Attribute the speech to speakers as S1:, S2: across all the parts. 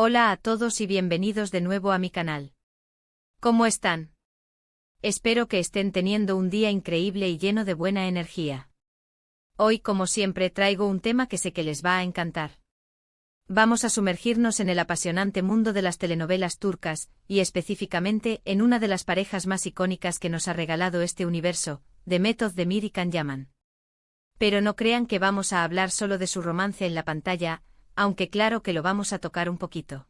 S1: Hola a todos y bienvenidos de nuevo a mi canal. ¿Cómo están? Espero que estén teniendo un día increíble y lleno de buena energía. Hoy, como siempre, traigo un tema que sé que les va a encantar. Vamos a sumergirnos en el apasionante mundo de las telenovelas turcas, y específicamente en una de las parejas más icónicas que nos ha regalado este universo, Demet Özdemir y Can Yaman. Pero no crean que vamos a hablar solo de su romance en la pantalla, aunque claro que lo vamos a tocar un poquito.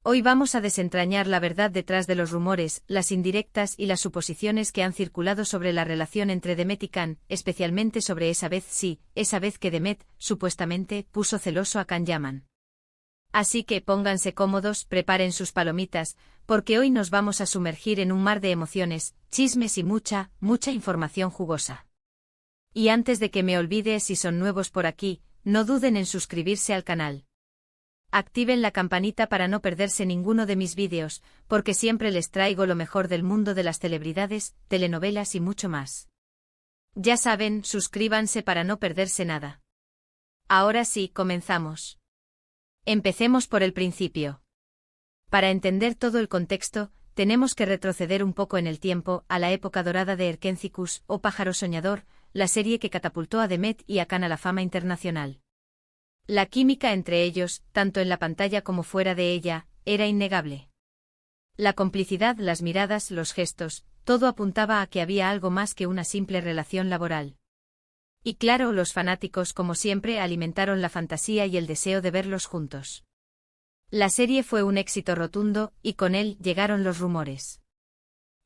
S1: Hoy vamos a desentrañar la verdad detrás de los rumores, las indirectas y las suposiciones que han circulado sobre la relación entre Demet y Can, especialmente sobre esa vez que Demet, supuestamente, puso celoso a Can Yaman. Así que pónganse cómodos, preparen sus palomitas, porque hoy nos vamos a sumergir en un mar de emociones, chismes y mucha información jugosa. Y antes de que me olvide, si son nuevos por aquí, no duden en suscribirse al canal. Activen la campanita para no perderse ninguno de mis vídeos, porque siempre les traigo lo mejor del mundo de las celebridades, telenovelas y mucho más. Ya saben, suscríbanse para no perderse nada. Ahora sí, comenzamos. Empecemos por el principio. Para entender todo el contexto, tenemos que retroceder un poco en el tiempo, a la época dorada de Erkenzicus, o Pájaro Soñador, la serie que catapultó a Demet y a Can a la fama internacional. La química entre ellos, tanto en la pantalla como fuera de ella, era innegable. La complicidad, las miradas, los gestos, todo apuntaba a que había algo más que una simple relación laboral. Y claro, los fanáticos, como siempre, alimentaron la fantasía y el deseo de verlos juntos. La serie fue un éxito rotundo, y con él llegaron los rumores.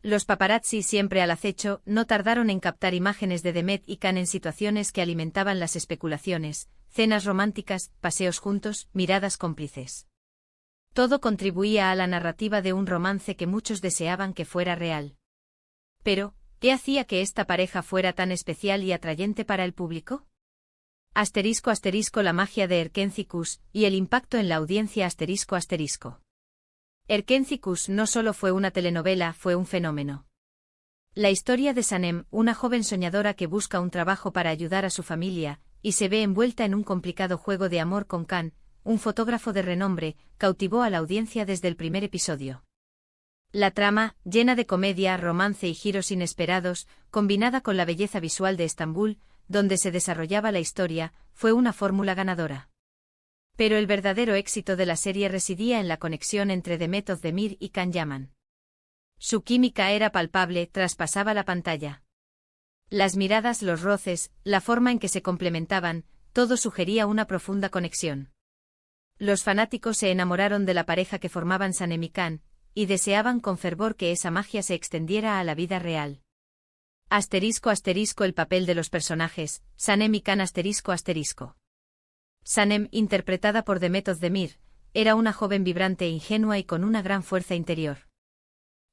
S1: Los paparazzi, siempre al acecho, no tardaron en captar imágenes de Demet y Can en situaciones que alimentaban las especulaciones, cenas románticas, paseos juntos, miradas cómplices. Todo contribuía a la narrativa de un romance que muchos deseaban que fuera real. Pero, ¿qué hacía que esta pareja fuera tan especial y atrayente para el público? *** La magia de Erkenzicus, y el impacto en la audiencia ***. Erkenzicus no solo fue una telenovela, fue un fenómeno. La historia de Sanem, una joven soñadora que busca un trabajo para ayudar a su familia, y se ve envuelta en un complicado juego de amor con Can, un fotógrafo de renombre, cautivó a la audiencia desde el primer episodio. La trama, llena de comedia, romance y giros inesperados, combinada con la belleza visual de Estambul, donde se desarrollaba la historia, fue una fórmula ganadora. Pero el verdadero éxito de la serie residía en la conexión entre Demet Özdemir y Can Yaman. Su química era palpable, traspasaba la pantalla. Las miradas, los roces, la forma en que se complementaban, todo sugería una profunda conexión. Los fanáticos se enamoraron de la pareja que formaban Sanem y Can, y deseaban con fervor que esa magia se extendiera a la vida real. El papel de los personajes, Sanem y Can ***. Sanem, interpretada por Demet Özdemir, era una joven vibrante e ingenua y con una gran fuerza interior.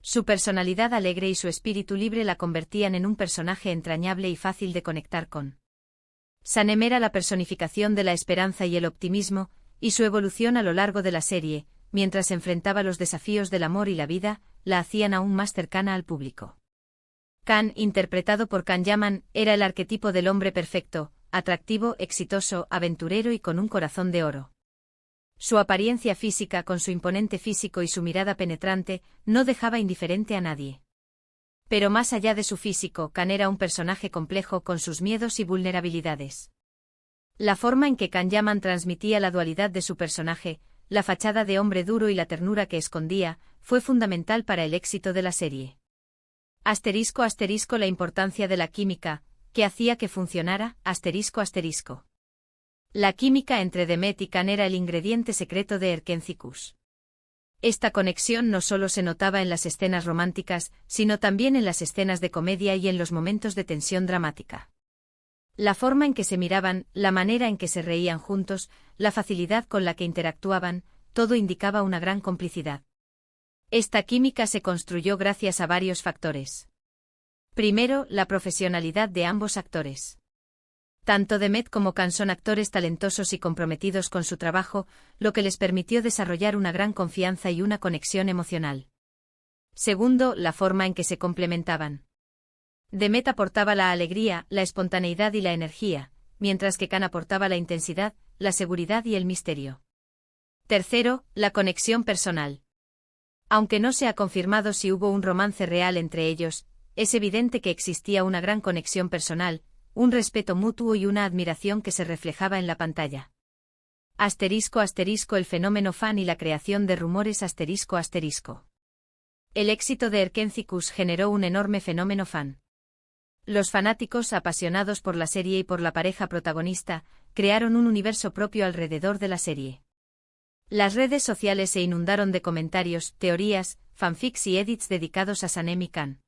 S1: Su personalidad alegre y su espíritu libre la convertían en un personaje entrañable y fácil de conectar con. Sanem era la personificación de la esperanza y el optimismo, y su evolución a lo largo de la serie, mientras enfrentaba los desafíos del amor y la vida, la hacían aún más cercana al público. Can, interpretado por Can Yaman, era el arquetipo del hombre perfecto, atractivo, exitoso, aventurero y con un corazón de oro. Su apariencia física, con su imponente físico y su mirada penetrante, no dejaba indiferente a nadie. Pero más allá de su físico, Can era un personaje complejo con sus miedos y vulnerabilidades. La forma en que Can Yaman transmitía la dualidad de su personaje, la fachada de hombre duro y la ternura que escondía, fue fundamental para el éxito de la serie. ***, la importancia de la química, que hacía que funcionara, ***. La química entre Demet y Can era el ingrediente secreto de Erkenzicus. Esta conexión no solo se notaba en las escenas románticas, sino también en las escenas de comedia y en los momentos de tensión dramática. La forma en que se miraban, la manera en que se reían juntos, la facilidad con la que interactuaban, todo indicaba una gran complicidad. Esta química se construyó gracias a varios factores. Primero, la profesionalidad de ambos actores. Tanto Demet como Can son actores talentosos y comprometidos con su trabajo, lo que les permitió desarrollar una gran confianza y una conexión emocional. Segundo, la forma en que se complementaban. Demet aportaba la alegría, la espontaneidad y la energía, mientras que Can aportaba la intensidad, la seguridad y el misterio. Tercero, la conexión personal. Aunque no se ha confirmado si hubo un romance real entre ellos, es evidente que existía una gran conexión personal, un respeto mutuo y una admiración que se reflejaba en la pantalla. *** El fenómeno fan y la creación de rumores ***. El éxito de Erkénthicus generó un enorme fenómeno fan. Los fanáticos, apasionados por la serie y por la pareja protagonista, crearon un universo propio alrededor de la serie. Las redes sociales se inundaron de comentarios, teorías, fanfics y edits dedicados a Sanem y Can.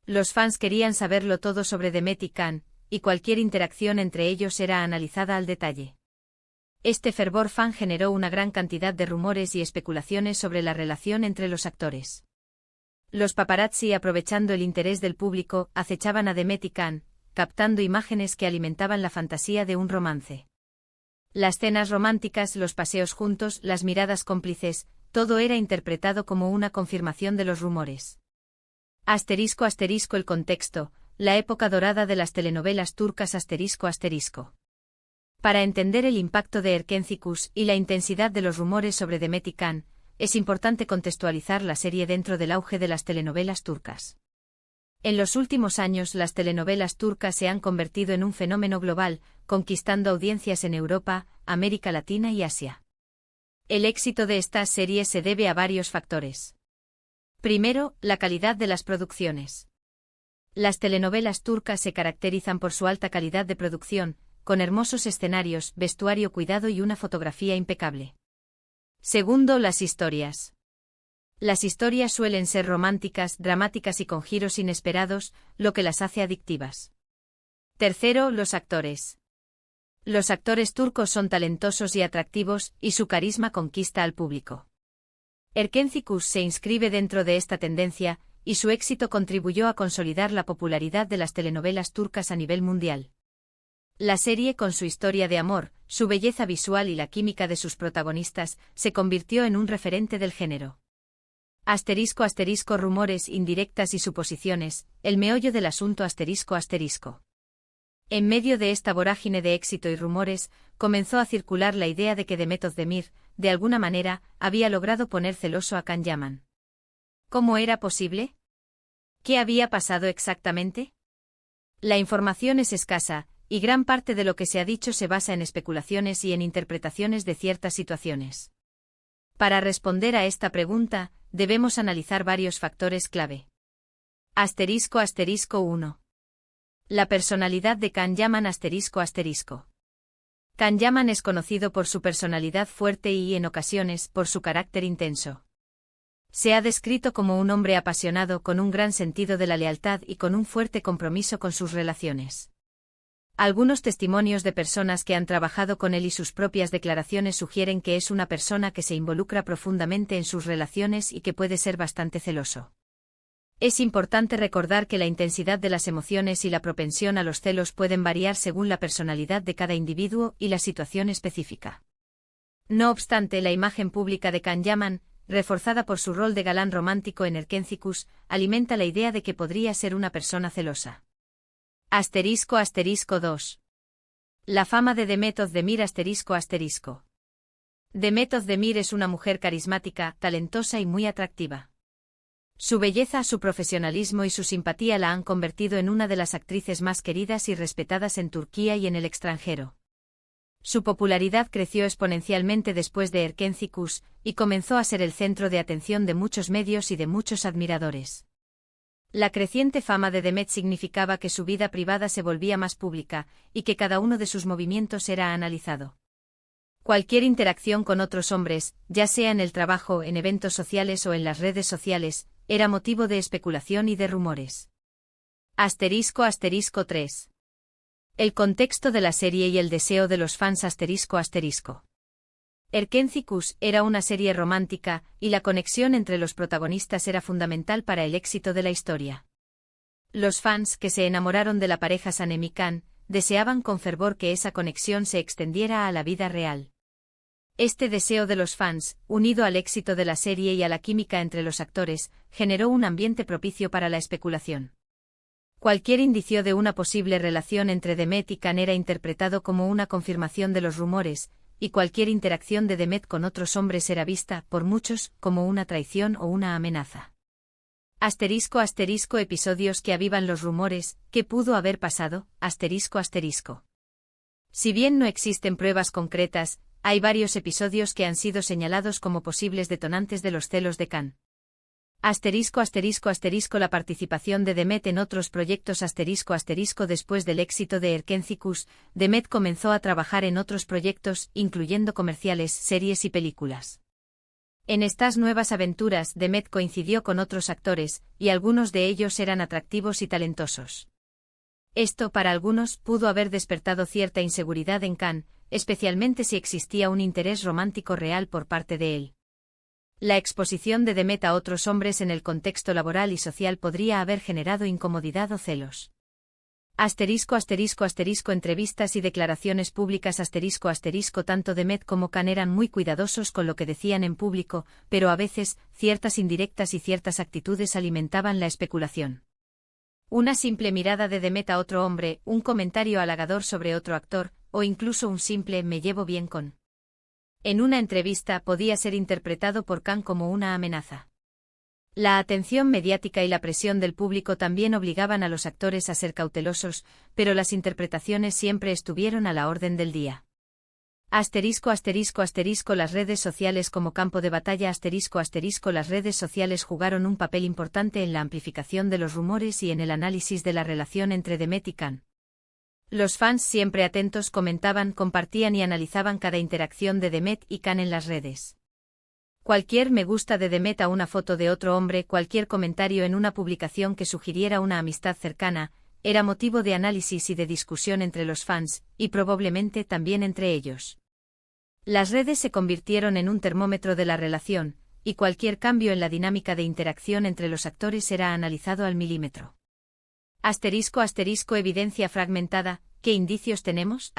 S1: Los fans querían saberlo todo sobre Demet y Can, y cualquier interacción entre ellos era analizada al detalle. Este fervor fan generó una gran cantidad de rumores y especulaciones sobre la relación entre los actores. Los paparazzi, aprovechando el interés del público, acechaban a Demet y Can, captando imágenes que alimentaban la fantasía de un romance. Las cenas románticas, los paseos juntos, las miradas cómplices, todo era interpretado como una confirmación de los rumores. *** El contexto, la época dorada de las telenovelas turcas ***. Para entender el impacto de Erkénthicus y la intensidad de los rumores sobre Demet y Can, es importante contextualizar la serie dentro del auge de las telenovelas turcas. En los últimos años las telenovelas turcas se han convertido en un fenómeno global, conquistando audiencias en Europa, América Latina y Asia. El éxito de estas series se debe a varios factores. Primero, la calidad de las producciones. Las telenovelas turcas se caracterizan por su alta calidad de producción, con hermosos escenarios, vestuario cuidado y una fotografía impecable. Segundo, las historias. Las historias suelen ser románticas, dramáticas y con giros inesperados, lo que las hace adictivas. Tercero, los actores. Los actores turcos son talentosos y atractivos, y su carisma conquista al público. Erkénthicus se inscribe dentro de esta tendencia, y su éxito contribuyó a consolidar la popularidad de las telenovelas turcas a nivel mundial. La serie, con su historia de amor, su belleza visual y la química de sus protagonistas, se convirtió en un referente del género. ***, rumores, indirectas y suposiciones, el meollo del asunto ***. En medio de esta vorágine de éxito y rumores, comenzó a circular la idea de que Demet Özdemir, de alguna manera, había logrado poner celoso a Can Yaman. ¿Cómo era posible? ¿Qué había pasado exactamente? La información es escasa, y gran parte de lo que se ha dicho se basa en especulaciones y en interpretaciones de ciertas situaciones. Para responder a esta pregunta, debemos analizar varios factores clave. ***1. La personalidad de Can Yaman ***. Can Yaman es conocido por su personalidad fuerte y, en ocasiones, por su carácter intenso. Se ha descrito como un hombre apasionado con un gran sentido de la lealtad y con un fuerte compromiso con sus relaciones. Algunos testimonios de personas que han trabajado con él y sus propias declaraciones sugieren que es una persona que se involucra profundamente en sus relaciones y que puede ser bastante celoso. Es importante recordar que la intensidad de las emociones y la propensión a los celos pueden variar según la personalidad de cada individuo y la situación específica. No obstante, la imagen pública de Can Yaman, reforzada por su rol de galán romántico en Erkénthicus, alimenta la idea de que podría ser una persona celosa. ***2. La fama de Demet Özdemir ***. Demet Özdemir es una mujer carismática, talentosa y muy atractiva. Su belleza, su profesionalismo y su simpatía la han convertido en una de las actrices más queridas y respetadas en Turquía y en el extranjero. Su popularidad creció exponencialmente después de Erkénthicus, y comenzó a ser el centro de atención de muchos medios y de muchos admiradores. La creciente fama de Demet significaba que su vida privada se volvía más pública, y que cada uno de sus movimientos era analizado. Cualquier interacción con otros hombres, ya sea en el trabajo, en eventos sociales o en las redes sociales, era motivo de especulación y de rumores. ***3. El contexto de la serie y el deseo de los fans ***. Erkénthicus era una serie romántica, y la conexión entre los protagonistas era fundamental para el éxito de la historia. Los fans, que se enamoraron de la pareja Sanem y Can, deseaban con fervor que esa conexión se extendiera a la vida real. Este deseo de los fans, unido al éxito de la serie y a la química entre los actores, generó un ambiente propicio para la especulación. Cualquier indicio de una posible relación entre Demet y Can era interpretado como una confirmación de los rumores, y cualquier interacción de Demet con otros hombres era vista, por muchos, como una traición o una amenaza. Episodios que avivan los rumores, ¿qué pudo haber pasado? Si bien no existen pruebas concretas, hay varios episodios que han sido señalados como posibles detonantes de los celos de Khan. La participación de Demet en otros proyectos después del éxito de Erkenci-Kuş, Demet comenzó a trabajar en otros proyectos, incluyendo comerciales, series y películas. En estas nuevas aventuras, Demet coincidió con otros actores, y algunos de ellos eran atractivos y talentosos. Esto, para algunos, pudo haber despertado cierta inseguridad en Khan, especialmente si existía un interés romántico real por parte de él. La exposición de Demet a otros hombres en el contexto laboral y social podría haber generado incomodidad o celos. Entrevistas y declaraciones públicas Tanto Demet como Khan eran muy cuidadosos con lo que decían en público, pero a veces, ciertas indirectas y ciertas actitudes alimentaban la especulación. Una simple mirada de Demet a otro hombre, un comentario halagador sobre otro actor, o incluso un simple «me llevo bien con». En una entrevista podía ser interpretado por Khan como una amenaza. La atención mediática y la presión del público también obligaban a los actores a ser cautelosos, pero las interpretaciones siempre estuvieron a la orden del día. Las redes sociales como campo de batalla Las redes sociales jugaron un papel importante en la amplificación de los rumores y en el análisis de la relación entre Demet y Khan. Los fans siempre atentos comentaban, compartían y analizaban cada interacción de Demet y Khan en las redes. Cualquier me gusta de Demet a una foto de otro hombre, cualquier comentario en una publicación que sugiriera una amistad cercana, era motivo de análisis y de discusión entre los fans, y probablemente también entre ellos. Las redes se convirtieron en un termómetro de la relación, y cualquier cambio en la dinámica de interacción entre los actores era analizado al milímetro. Evidencia fragmentada, ¿qué indicios tenemos?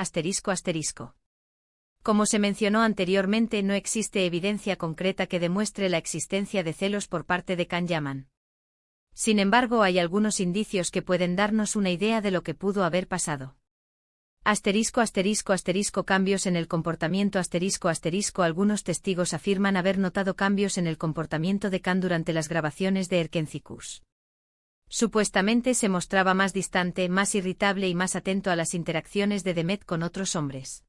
S1: Como se mencionó anteriormente, no existe evidencia concreta que demuestre la existencia de celos por parte de Khan Yaman. Sin embargo, hay algunos indicios que pueden darnos una idea de lo que pudo haber pasado. Cambios en el comportamiento Algunos testigos afirman haber notado cambios en el comportamiento de Khan durante las grabaciones de Erkenci-Kuş. Supuestamente se mostraba más distante, más irritable y más atento a las interacciones de Demet con otros hombres.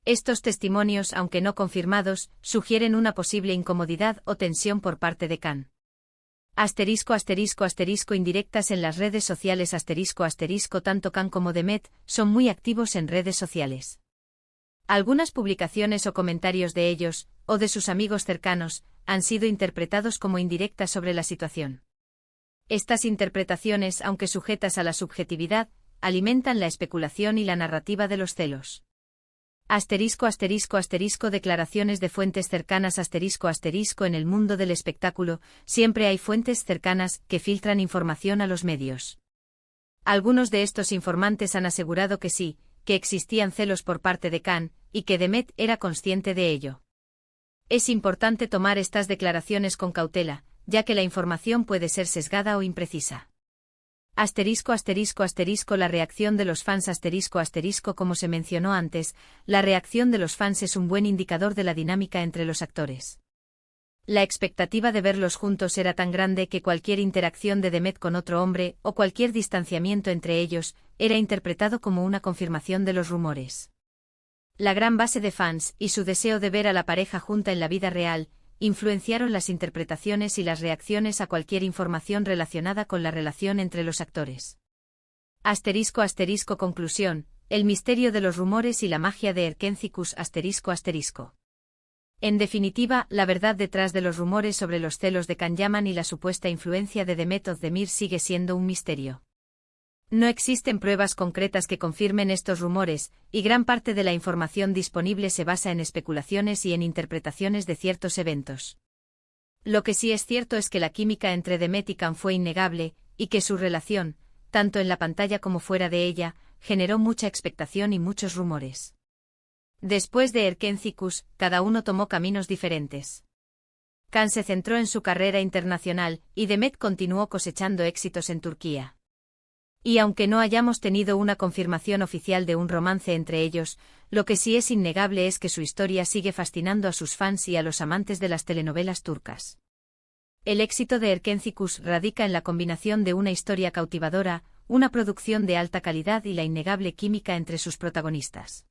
S1: Estos testimonios, aunque no confirmados, sugieren una posible incomodidad o tensión por parte de Khan. Indirectas en las redes sociales Tanto Khan como Demet son muy activos en redes sociales. Algunas publicaciones o comentarios de ellos, o de sus amigos cercanos, han sido interpretados como indirectas sobre la situación. Estas interpretaciones, aunque sujetas a la subjetividad, alimentan la especulación y la narrativa de los celos. Declaraciones de fuentes cercanas En el mundo del espectáculo, siempre hay fuentes cercanas que filtran información a los medios. Algunos de estos informantes han asegurado que sí, que existían celos por parte de Khan, y que Demet era consciente de ello. Es importante tomar estas declaraciones con cautela, ya que la información puede ser sesgada o imprecisa. La reacción de los fans Como se mencionó antes, la reacción de los fans es un buen indicador de la dinámica entre los actores. La expectativa de verlos juntos era tan grande que cualquier interacción de Demet con otro hombre, o cualquier distanciamiento entre ellos, era interpretado como una confirmación de los rumores. La gran base de fans, y su deseo de ver a la pareja junta en la vida real, influenciaron las interpretaciones y las reacciones a cualquier información relacionada con la relación entre los actores. Conclusión, el misterio de los rumores y la magia de Erkenci-Kuş En definitiva, la verdad detrás de los rumores sobre los celos de Khan Yaman y la supuesta influencia de Demet Özdemir sigue siendo un misterio. No existen pruebas concretas que confirmen estos rumores, y gran parte de la información disponible se basa en especulaciones y en interpretaciones de ciertos eventos. Lo que sí es cierto es que la química entre Demet y Khan fue innegable, y que su relación, tanto en la pantalla como fuera de ella, generó mucha expectación y muchos rumores. Después de Erkenci-Kuş, cada uno tomó caminos diferentes. Khan se centró en su carrera internacional, y Demet continuó cosechando éxitos en Turquía. Y aunque no hayamos tenido una confirmación oficial de un romance entre ellos, lo que sí es innegable es que su historia sigue fascinando a sus fans y a los amantes de las telenovelas turcas. El éxito de Erkenci Kuş radica en la combinación de una historia cautivadora, una producción de alta calidad y la innegable química entre sus protagonistas.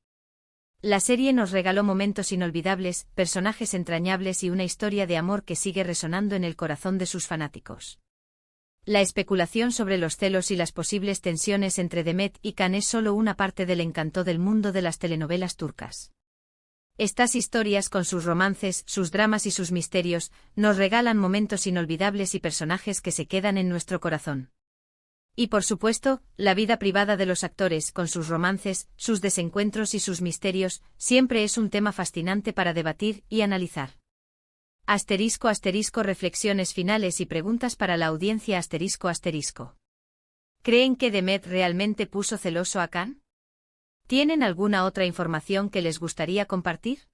S1: La serie nos regaló momentos inolvidables, personajes entrañables y una historia de amor que sigue resonando en el corazón de sus fanáticos. La especulación sobre los celos y las posibles tensiones entre Demet y Can es solo una parte del encanto del mundo de las telenovelas turcas. Estas historias, con sus romances, sus dramas y sus misterios, nos regalan momentos inolvidables y personajes que se quedan en nuestro corazón. Y por supuesto, la vida privada de los actores, con sus romances, sus desencuentros y sus misterios, siempre es un tema fascinante para debatir y analizar. *** Reflexiones finales y preguntas para la audiencia ***. ¿Creen que Demet realmente puso celoso a Can? ¿Tienen alguna otra información que les gustaría compartir?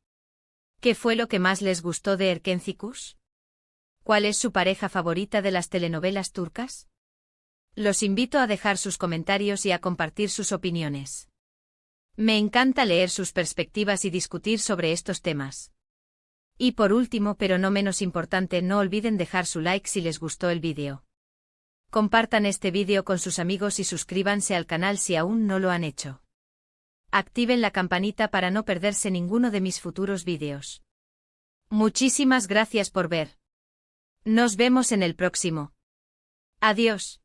S1: ¿Qué fue lo que más les gustó de Erkenci Kuş? ¿Cuál es su pareja favorita de las telenovelas turcas? Los invito a dejar sus comentarios y a compartir sus opiniones. Me encanta leer sus perspectivas y discutir sobre estos temas. Y por último, pero no menos importante, no olviden dejar su like si les gustó el vídeo. Compartan este vídeo con sus amigos y suscríbanse al canal si aún no lo han hecho. Activen la campanita para no perderse ninguno de mis futuros vídeos. Muchísimas gracias por ver. Nos vemos en el próximo. Adiós.